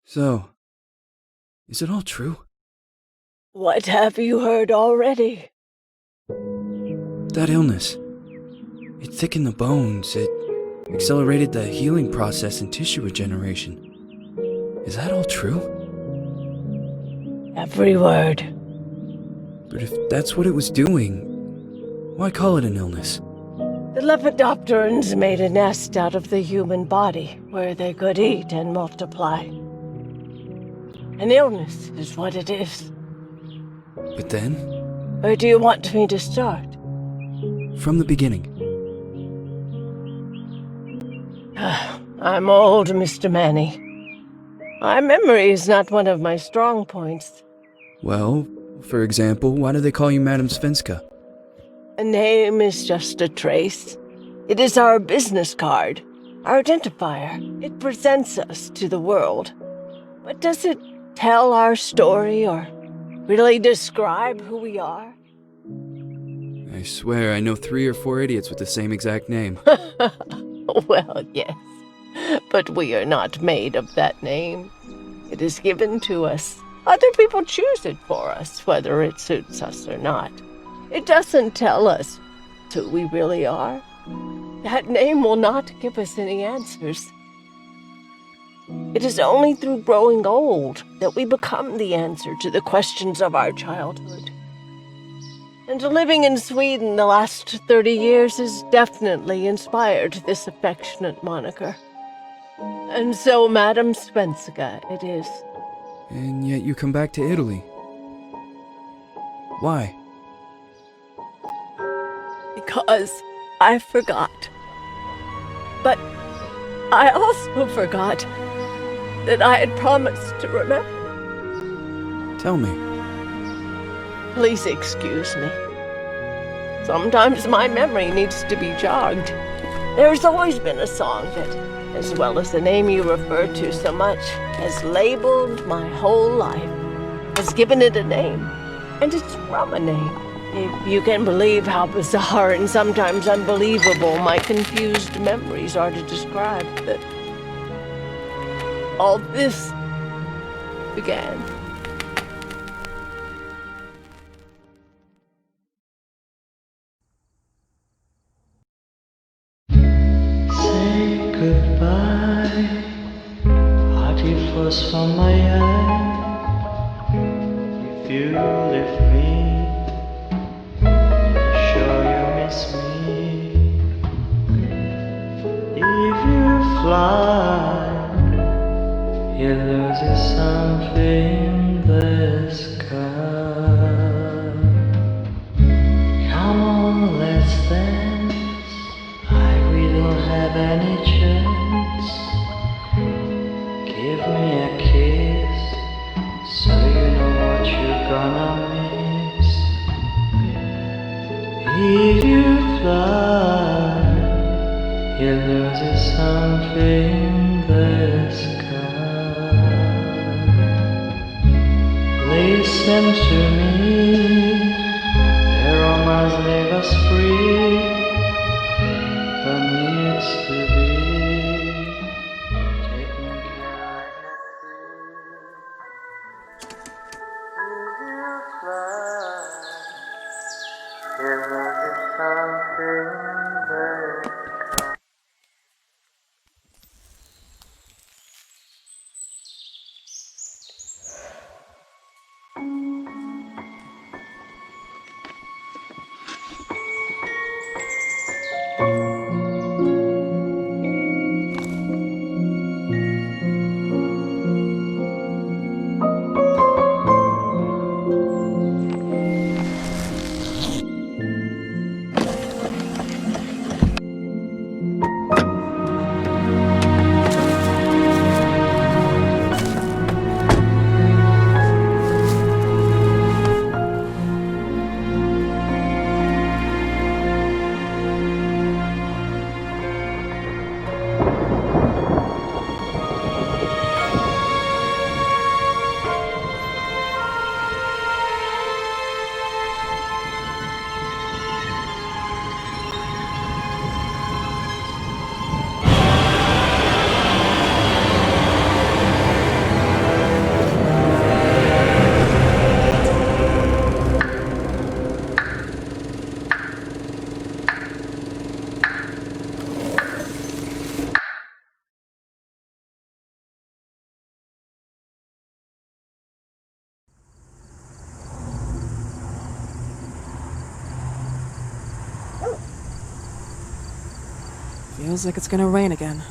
So, is it all true? What have you heard already? That illness. It thickened the bones. It accelerated the healing process and tissue regeneration. Is that all true? Every word. But if that's what it was doing, why call it an illness? The Lepidopterans made a nest out of the human body where they could eat and multiply. An illness is what it is. But then, Where do you want me to start? from the beginning. I'm old, Mr. Manny. My memory is not one of my strong points. Well, for example, why do they call you Madame Svenska? A name is just a trace. It is our business card, our identifier. It presents us to the world. But does it tell our story or really describe who we are? I swear I know 3 or 4 idiots with the same exact name. Well, yes. But we are not made of that name. It is given to us. Other people choose it for us, whether it suits us or not. It doesn't tell us who we really are. That name will not give us any answers. It is only through growing old that we become the answer to the questions of our childhood. And living in Sweden the last 30 years has definitely inspired this affectionate moniker. And so, Madame Svenska it is. And yet you come back to Italy. Why? Because I forgot. But I also forgot that I had promised to remember. Tell me. Please excuse me. Sometimes my memory needs to be jogged. There's always been a song that, as well as the name you refer to so much, has labeled my whole life, has given it a name, and it's from a name. If you can believe how bizarre and sometimes unbelievable my confused memories are to describe that all this began. Say goodbye, hearty frost from my eye. If you leave me, sure you miss me. If you fly, you lose something in the sky. Come on, let's dance. We don't have any chance. Give me a kiss, so you know what you're gonna miss. If you fly, you lose something in the sky. Listen to me, the romance leave us free. Needs to be taken care of. If you fly, there is something there. Feels like it's gonna rain again.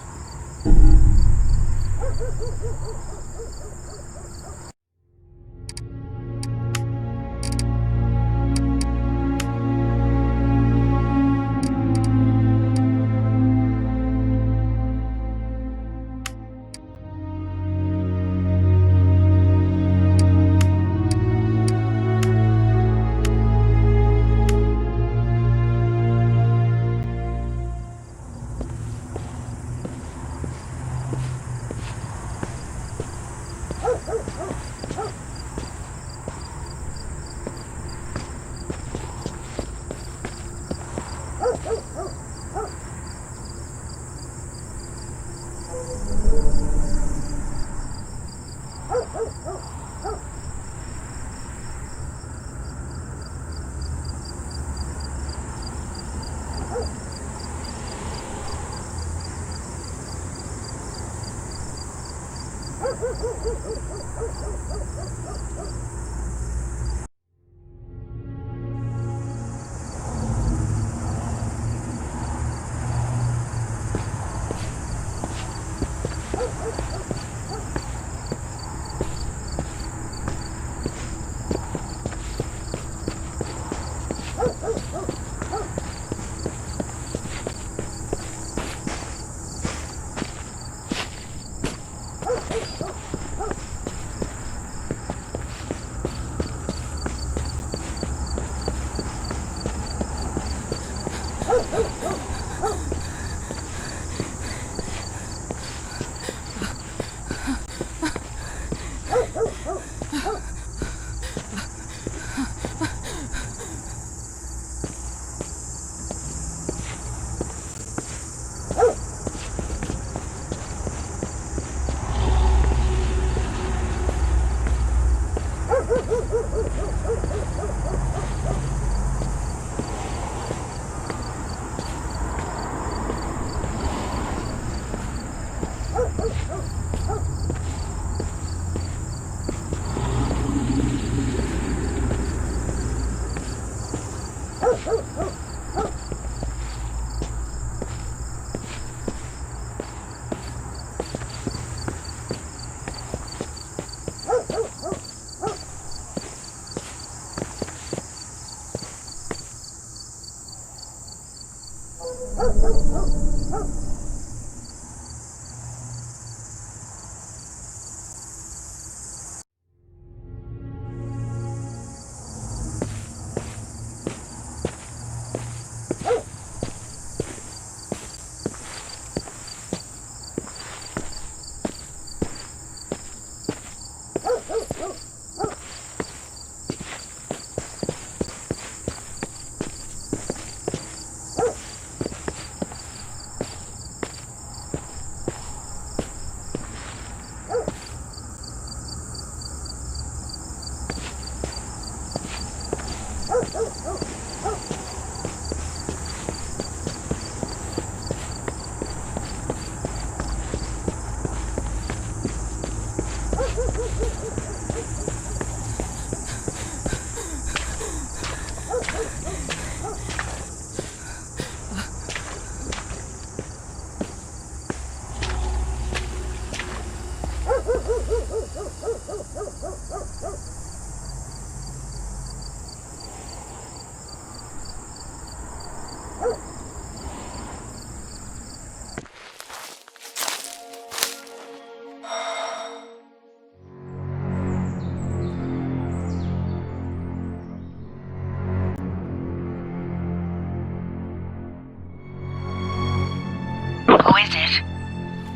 Who is it?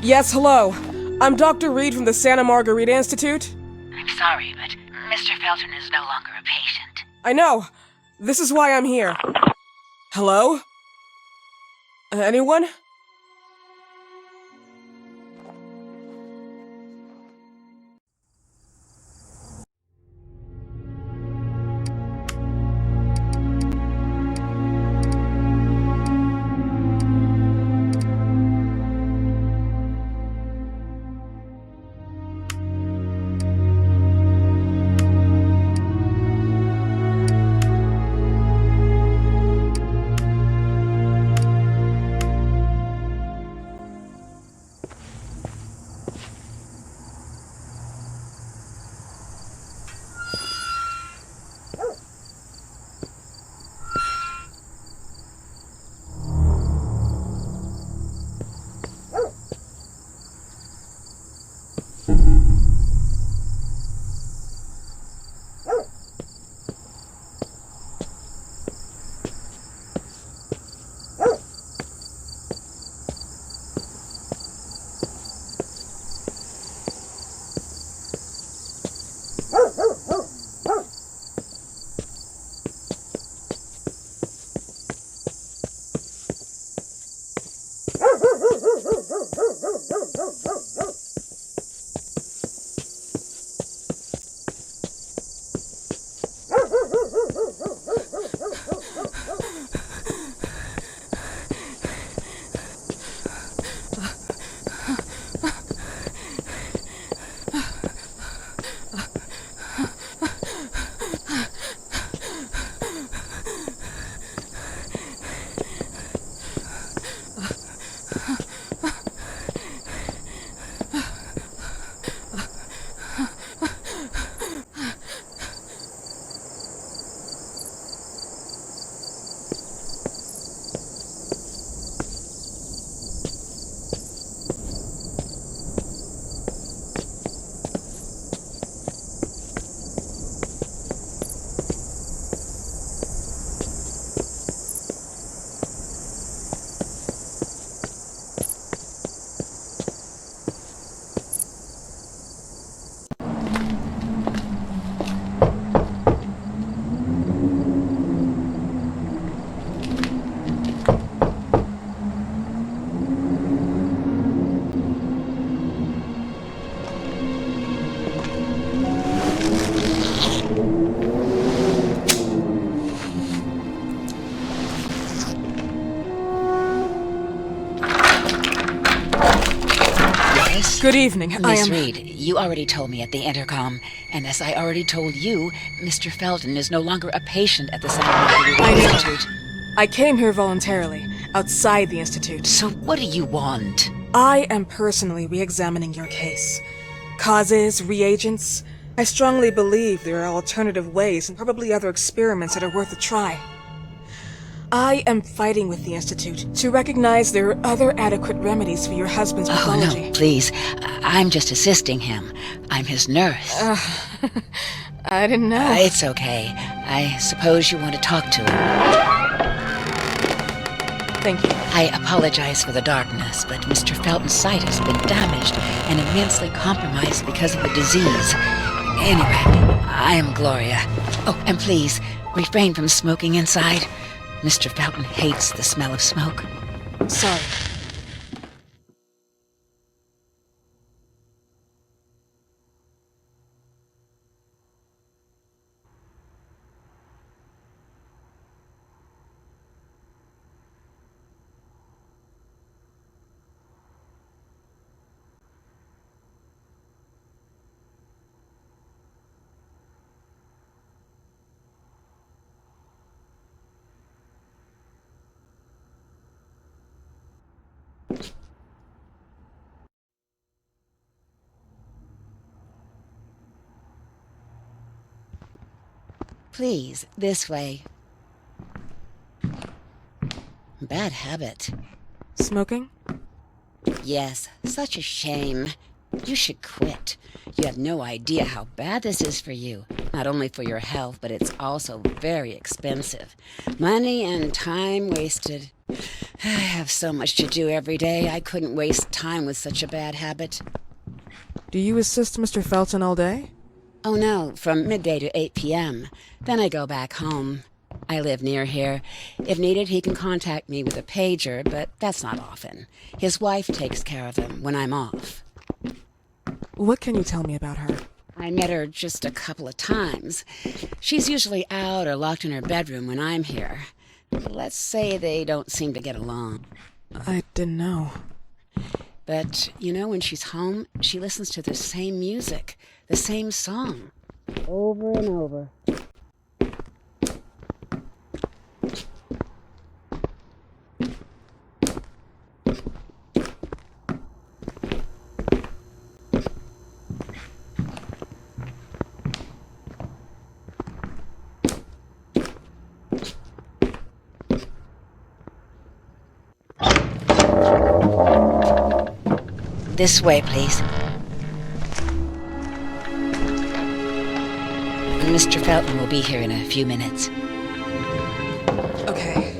Yes, hello. I'm Dr. Reed from the Santa Margarita Institute. I'm sorry, but Mr. Felton is no longer a patient. I know. This is why I'm here. Hello? Anyone? Good evening. I Miss am... Reed, you already told me at the intercom, and as I already told you, Mr. Felton is no longer a patient at the Scientific I know. Institute. I came here voluntarily, outside the Institute. So what do you want? I am personally re-examining your case. Causes, reagents. I strongly believe there are alternative ways and probably other experiments that are worth a try. I am fighting with the Institute to recognize there are other adequate remedies for your husband's pathology. Oh, no, please. I'm just assisting him. I'm his nurse. I didn't know. It's okay. I suppose you want to talk to him. Thank you. I apologize for the darkness, but Mr. Felton's sight has been damaged and immensely compromised because of the disease. Anyway, I am Gloria. Oh, and please, refrain from smoking inside. Mr. Felton hates the smell of smoke. Sorry. Please, this way. Bad habit. Smoking? Yes, such a shame. You should quit. You have no idea how bad this is for you. Not only for your health, but it's also very expensive. Money and time wasted. I have so much to do every day, I couldn't waste time with such a bad habit. Do you assist Mr. Felton all day? Oh no, from midday to 8 p.m. Then I go back home. I live near here. If needed, he can contact me with a pager, but that's not often. His wife takes care of him when I'm off. What can you tell me about her? I met her just a couple of times. She's usually out or locked in her bedroom when I'm here. Let's say they don't seem to get along. I didn't know. But, you know, when she's home, she listens to the same music, the same song, over and over. This way, please. Mr. Felton will be here in a few minutes. Okay.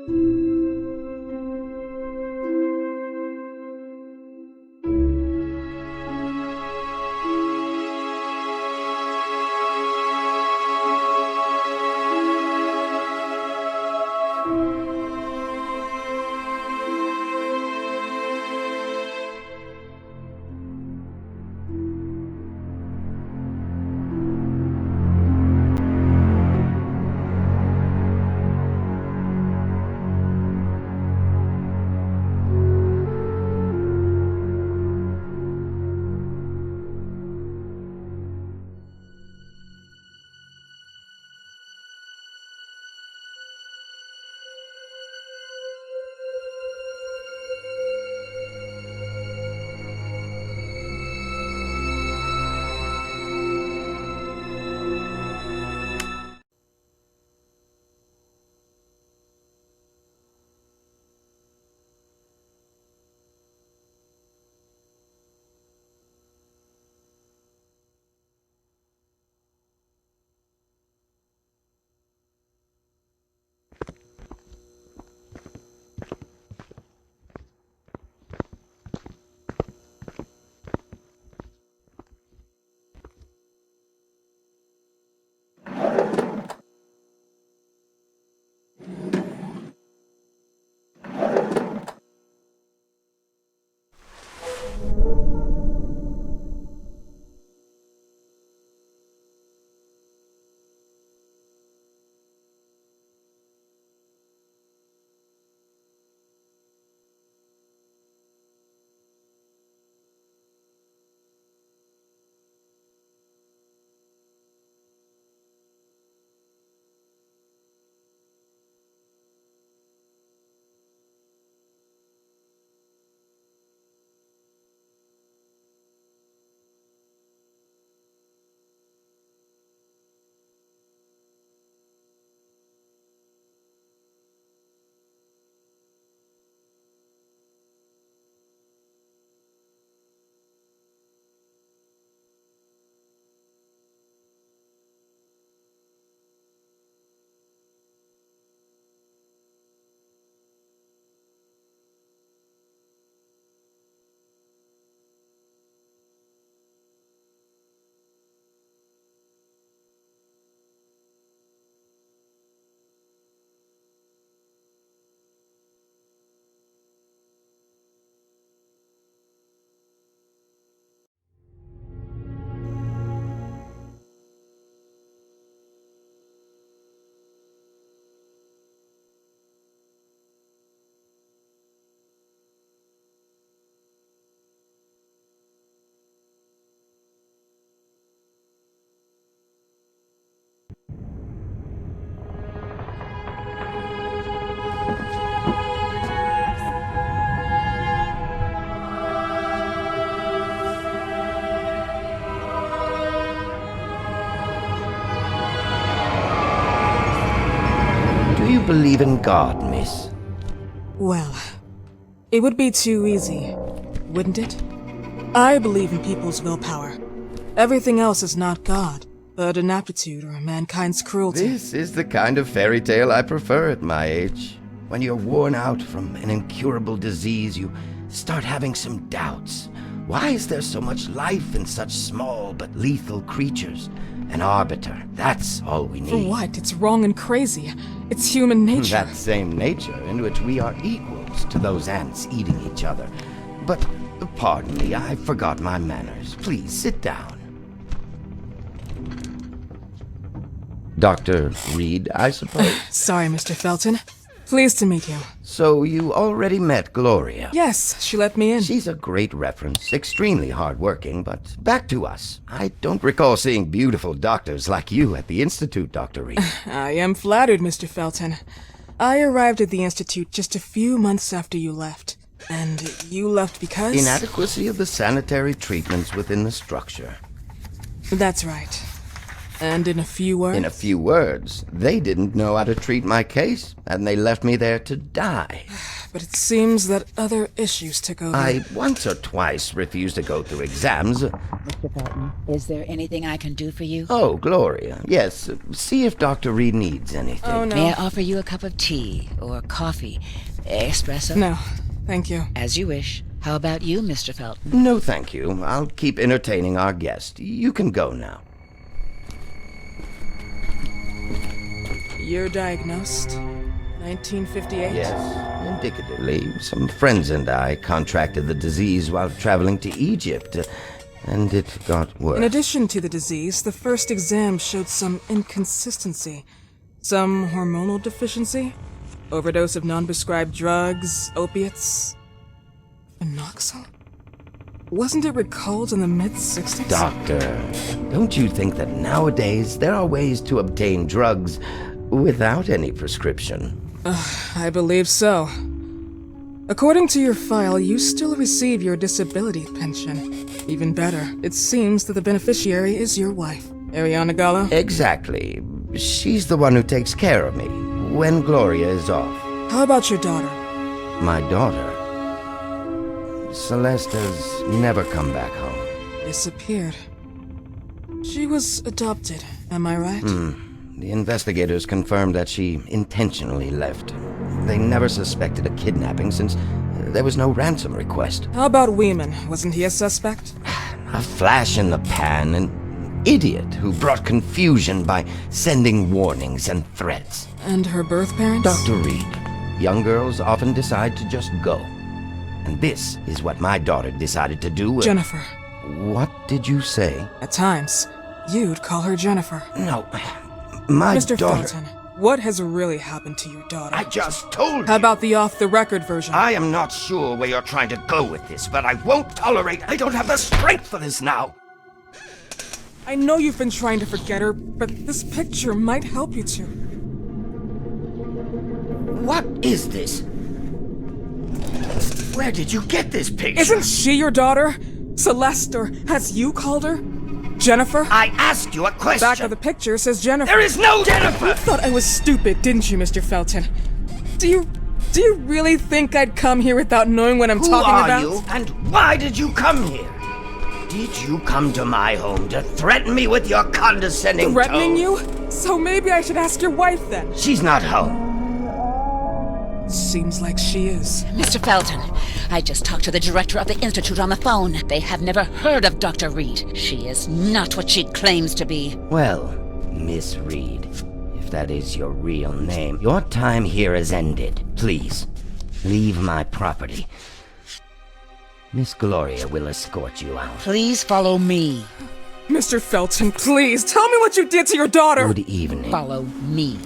Do you believe in God, miss? Well, it would be too easy, wouldn't it? I believe in people's willpower. Everything else is not God, but an aptitude or mankind's cruelty. This is the kind of fairy tale I prefer at my age. When you're worn out from an incurable disease, you start having some doubts. Why is there so much life in such small but lethal creatures? An arbiter, that's all we need. For what? It's wrong and crazy. It's human nature. That same nature in which we are equals to those ants eating each other. But, pardon me, I forgot my manners. Please, sit down. Dr. Reed, I suppose? Sorry, Mr. Felton. Pleased to meet you. So you already met Gloria? Yes, she let me in. She's a great reference, extremely hardworking, but back to us. I don't recall seeing beautiful doctors like you at the Institute, Dr. Reed. I am flattered, Mr. Felton. I arrived at the Institute just a few months after you left. And you left because? Inadequacy of the sanitary treatments within the structure. That's right. And in a few words? In a few words, they didn't know how to treat my case, and they left me there to die. But it seems that other issues took over. I once or twice refused to go through exams. Mr. Felton, is there anything I can do for you? Oh, Gloria, yes. See if Dr. Reed needs anything. Oh, no. May I offer you a cup of tea or coffee? Espresso? No, thank you. As you wish. How about you, Mr. Felton? No, thank you. I'll keep entertaining our guest. You can go now. You're diagnosed? 1958? Yes, indicatively. Some friends and I contracted the disease while traveling to Egypt, and it got worse. In addition to the disease, the first exam showed some inconsistency. Some hormonal deficiency? Overdose of non-prescribed drugs, opiates? Phenoxyl? Wasn't it recalled in the mid-60s? Doctor, don't you think that nowadays there are ways to obtain drugs without any prescription? I believe so. According to your file, you still receive your disability pension. Even better, it seems that the beneficiary is your wife, Ariana Gallo. Exactly. She's the one who takes care of me when Gloria is off. How about your daughter? My daughter, Celeste, has never come back home. Disappeared. She was adopted, am I right? The investigators confirmed that she intentionally left. They never suspected a kidnapping since there was no ransom request. How about Weeman? Wasn't he a suspect? A flash in the pan, an idiot who brought confusion by sending warnings and threats. And her birth parents? Dr. Reed, young girls often decide to just go. And this is what my daughter decided to do. Jennifer. What did you say? At times, you'd call her Jennifer. No, my Mr. daughter... Felton, what has really happened to your daughter? I just told you. How about the off-the-record version? I am not sure where you're trying to go with this, but I won't tolerate... I don't have the strength for this now. I know you've been trying to forget her, but this picture might help you to. What is this? Where did you get this picture? Isn't she your daughter? Celeste, or has you called her? Jennifer? I asked you a question. Back of the picture says Jennifer. There is no Jennifer! You thought I was stupid, didn't you, Mr. Felton? Do you really think I'd come here without knowing what I'm talking about? Who are you, and why did you come here? Did you come to my home to threaten me with your condescending Threatening tone? you? So maybe I should ask your wife then. She's not home. Seems like she is. Mr. Felton, I just talked to the director of the Institute on the phone. They have never heard of Dr. Reed. She is not what she claims to be. Well, Miss Reed, if that is your real name, your time here has ended. Please, leave my property. Miss Gloria will escort you out. Please follow me. Mr. Felton, please, tell me what you did to your daughter! Good evening. Follow me.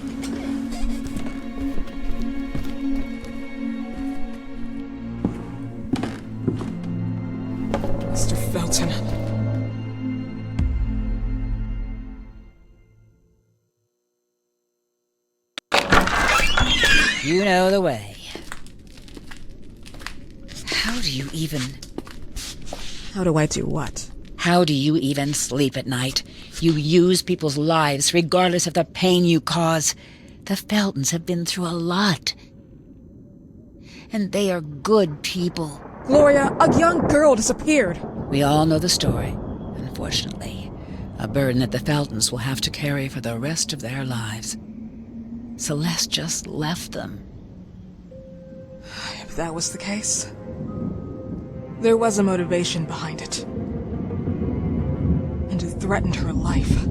Mr. Felton. You know the way. How do you even... How do I do what? How do you even sleep at night? You use people's lives regardless of the pain you cause. The Feltons have been through a lot. And they are good people. Gloria, a young girl disappeared. We all know the story, unfortunately. A burden that the Feltons will have to carry for the rest of their lives. Celeste just left them. If that was the case, there was a motivation behind it. And it threatened her life.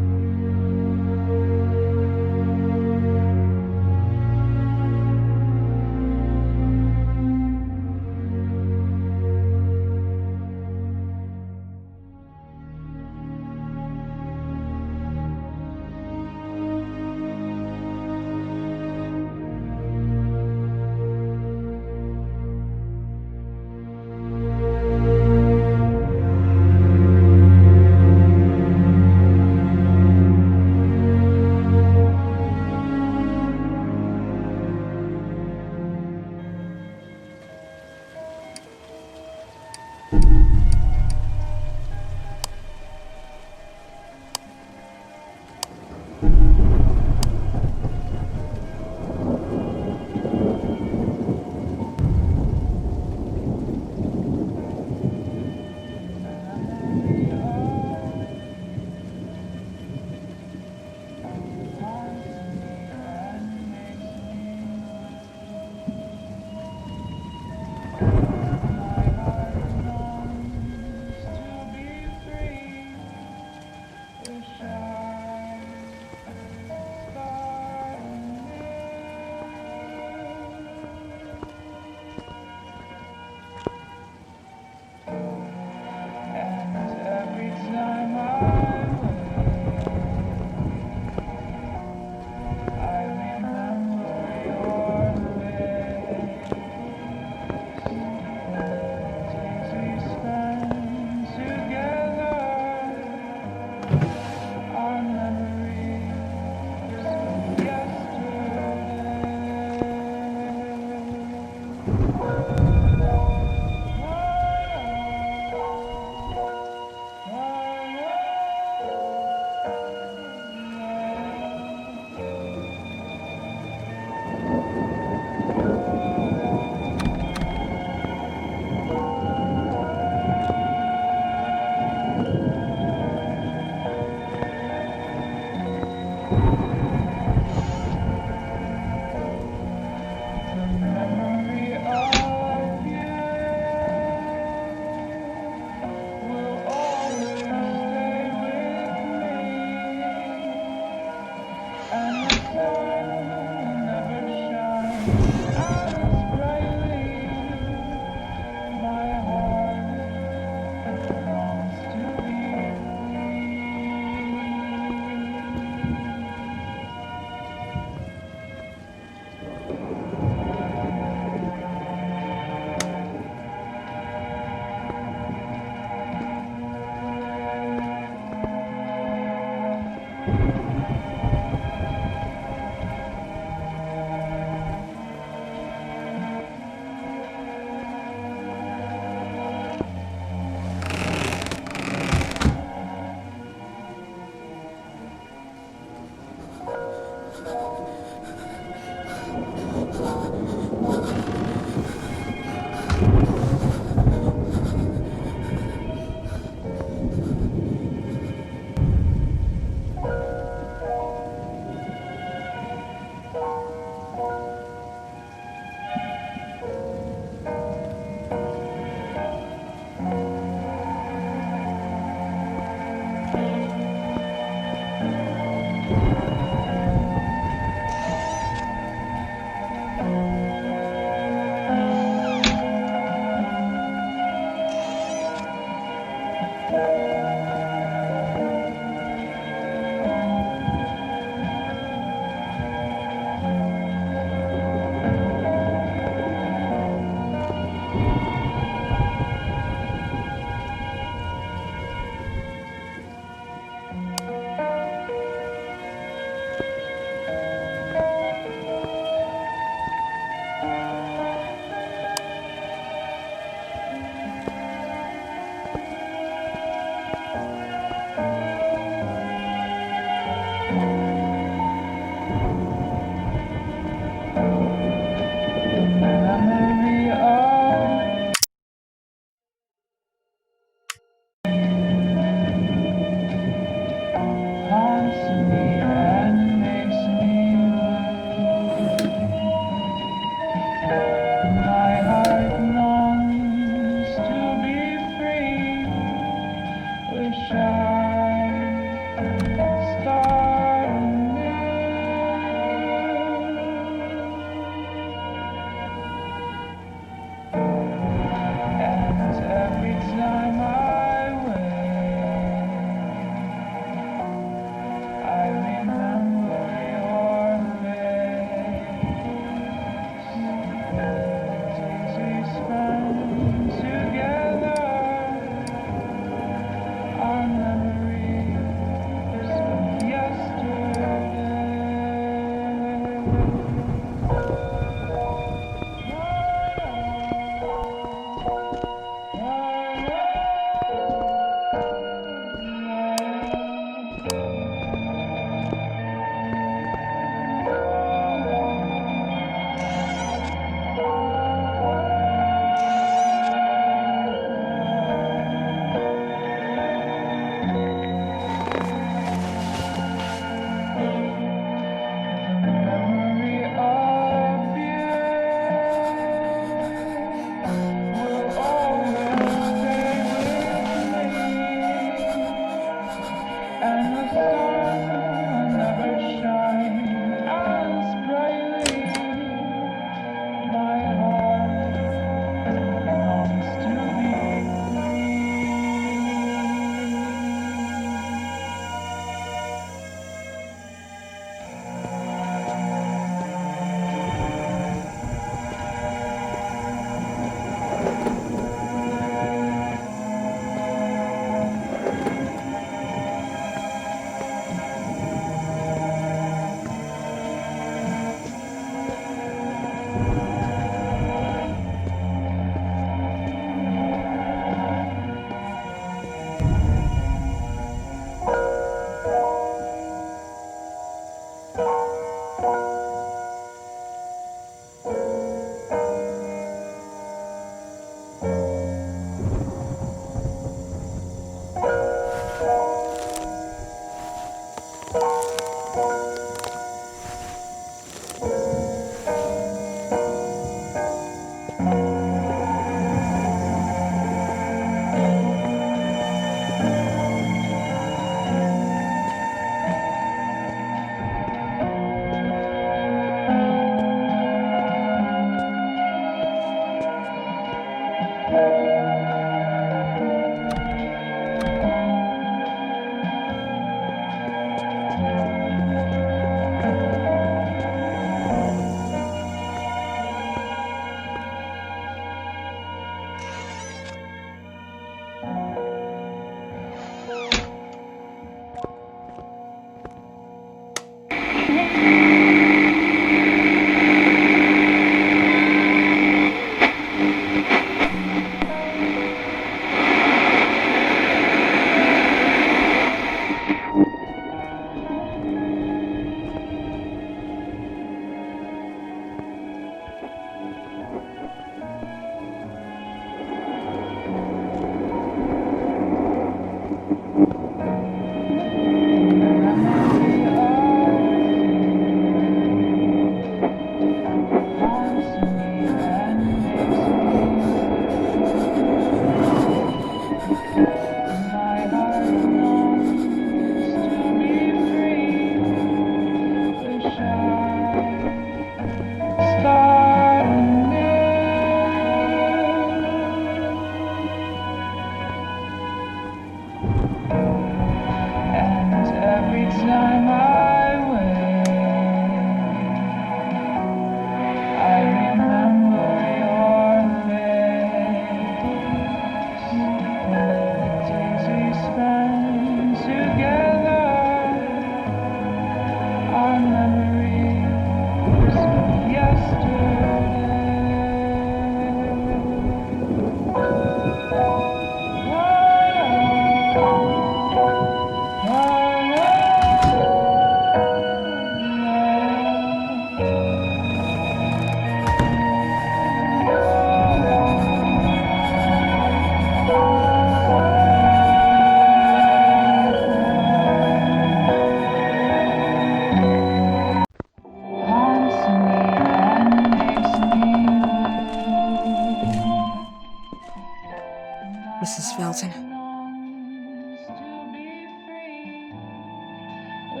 Are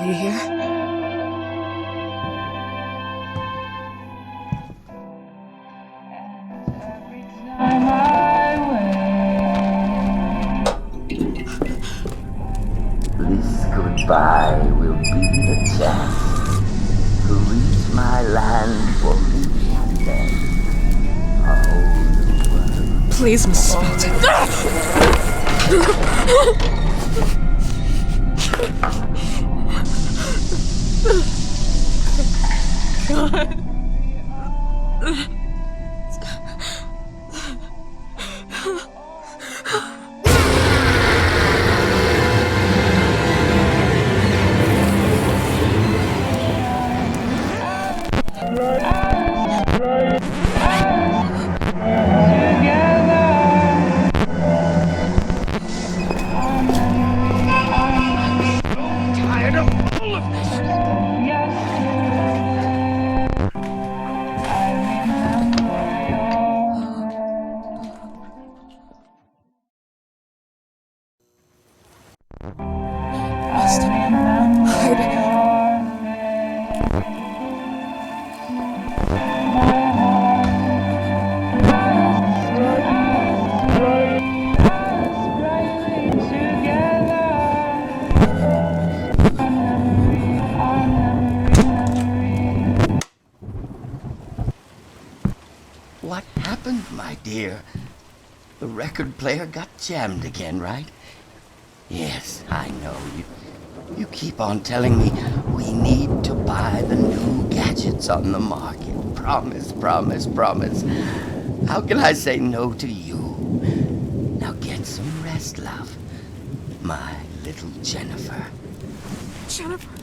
you here? This goodbye will be the chance to reach my land for me and then a whole new world. Please, Mrs. Belton. What happened, my dear? The record player got jammed again, right? Yes, I know. You keep on telling me we need to buy the new gadgets on the market. Promise, promise, promise. How can I say no to you? Now get some rest, love. My little Jennifer. Jennifer.